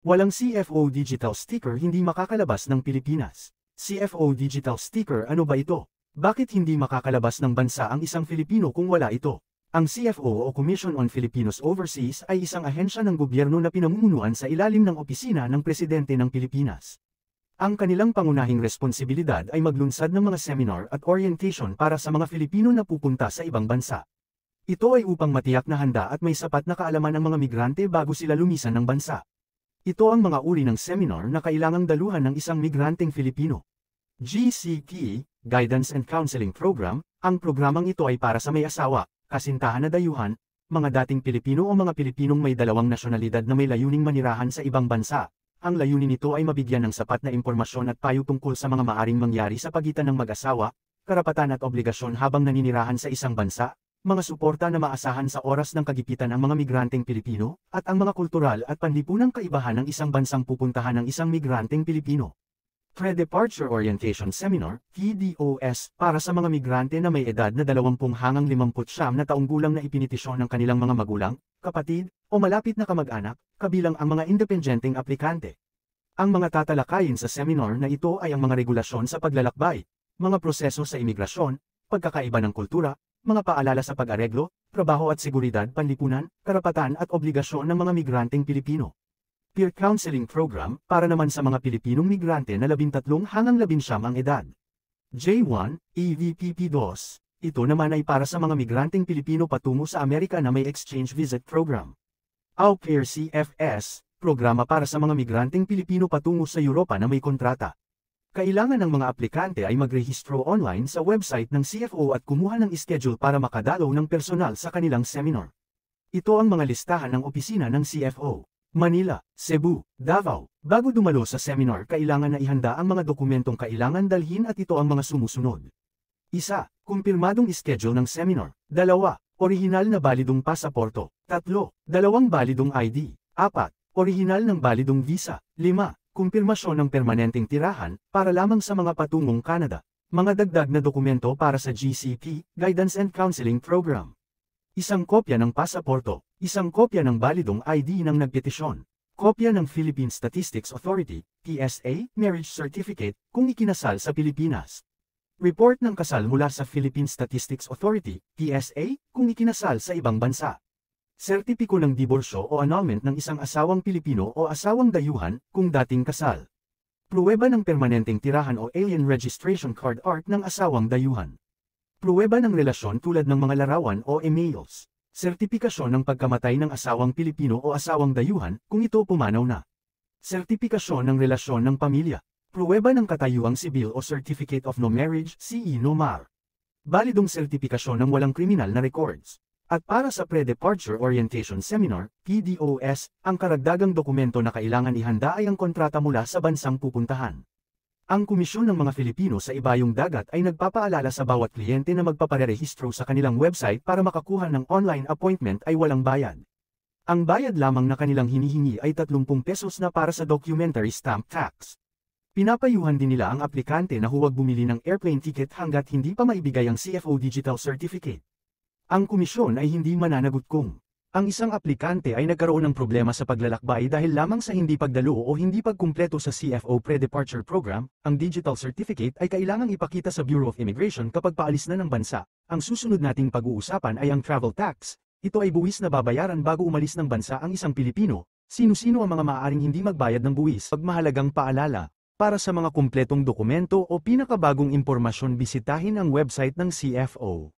Walang CFO Digital Sticker hindi makakalabas ng Pilipinas. CFO Digital Sticker ano ba ito? Bakit hindi makakalabas ng bansa ang isang Filipino kung wala ito? Ang CFO o Commission on Filipinos Overseas ay isang ahensya ng gobyerno na pinamumunuan sa ilalim ng opisina ng Presidente ng Pilipinas. Ang kanilang pangunahing responsibilidad ay maglunsad ng mga seminar at orientation para sa mga Filipino na pupunta sa ibang bansa. Ito ay upang matiyak na handa at may sapat na kaalaman ng mga migrante bago sila lumisan ng bansa. Ito ang mga uri ng seminar na kailangang daluhan ng isang migranteng Filipino. GCP, Guidance and Counseling Program, ang programang ito ay para sa may asawa, kasintahan na dayuhan, mga dating Pilipino o mga Pilipinong may dalawang nasyonalidad na may layuning manirahan sa ibang bansa. Ang layunin nito ay mabigyan ng sapat na impormasyon at payo tungkol sa mga maaring mangyari sa pagitan ng mag-asawa, karapatan at obligasyon habang naninirahan sa isang bansa, mga suporta na maasahan sa oras ng kagipitan ang mga migranteng Pilipino, at ang mga kultural at panlipunang kaibahan ng isang bansang pupuntahan ng isang migranteng Pilipino. Pre-Departure Orientation Seminar, PDOS, para sa mga migrante na may edad na 20 hanggang 59 na taong gulang na ipinitisyon ng kanilang mga magulang, kapatid, o malapit na kamag-anak, kabilang ang mga independenteng aplikante. Ang mga tatalakayin sa seminar na ito ay ang mga regulasyon sa paglalakbay, mga proseso sa imigrasyon, pagkakaiba ng kultura, mga paalala sa pag-areglo, trabaho at seguridad panlipunan, karapatan at obligasyon ng mga migranteng Pilipino. Peer Counseling Program, para naman sa mga Pilipinong migrante na 13 hanggang 19 ang edad. J1, EVPP2, ito naman ay para sa mga migranteng Pilipino patungo sa Amerika na may Exchange Visit Program. Au Pair CFS, programa para sa mga migranteng Pilipino patungo sa Europa na may kontrata. Kailangan ng mga aplikante ay magrehistro online sa website ng CFO at kumuha ng schedule para makadalaw ng personal sa kanilang seminar. Ito ang mga listahan ng opisina ng CFO. Manila, Cebu, Davao. Bago dumalo sa seminar kailangan na ihanda ang mga dokumentong kailangan dalhin at ito ang mga sumusunod. 1. Kumpirmadong schedule ng seminar. 2. Orihinal na balidong pasaporto. 3. Dalawang balidong ID. 4. Orihinal ng balidong visa. 5. Kumpirmasyon ng permanenteng tirahan, para lamang sa mga patungong Canada. Mga dagdag na dokumento para sa GCP, Guidance and Counseling Program. Isang kopya ng pasaporto, isang kopya ng balidong ID ng nagpetisyon, kopya ng Philippine Statistics Authority, PSA, Marriage Certificate, kung ikinasal sa Pilipinas. Report ng kasal mula sa Philippine Statistics Authority, PSA, kung ikinasal sa ibang bansa. Sertipiko ng diborsyo o annulment ng isang asawang Pilipino o asawang dayuhan, kung dating kasal. Pruweba ng permanenteng tirahan o Alien Registration Card Art ng asawang dayuhan. Pruweba ng relasyon tulad ng mga larawan o emails. Sertipikasyon ng pagkamatay ng asawang Pilipino o asawang dayuhan, kung ito pumanaw na. Sertipikasyon ng relasyon ng pamilya. Pruweba ng katayuang sibil o Certificate of No Marriage, CE No Mar. Balidong sertipikasyon ng walang kriminal na records. At para sa Pre-Departure Orientation Seminar, PDOS, ang karagdagang dokumento na kailangan ihanda ay ang kontrata mula sa bansang pupuntahan. Ang Komisyon ng mga Filipino sa Ibayong Dagat ay nagpapaalala sa bawat kliyente na magpaparehistro sa kanilang website para makakuha ng online appointment ay walang bayad. Ang bayad lamang na kanilang hinihingi ay 30 pesos na para sa documentary stamp tax. Pinapayuhan din nila ang aplikante na huwag bumili ng airplane ticket hanggat hindi pa maibigay ang CFO Digital Certificate. Ang komisyon ay hindi mananagot kung ang isang aplikante ay nagkaroon ng problema sa paglalakbay dahil lamang sa hindi pagdalo o hindi pagkumpleto sa CFO Pre-Departure Program. Ang digital certificate ay kailangang ipakita sa Bureau of Immigration kapag paalis na ng bansa. Ang susunod nating pag-uusapan ay ang travel tax. Ito ay buwis na babayaran bago umalis ng bansa ang isang Pilipino. Sino-sino ang mga maaaring hindi magbayad ng buwis? Pagmahalagang paalala. Para sa mga kumpletong dokumento o pinakabagong impormasyon bisitahin ang website ng CFO.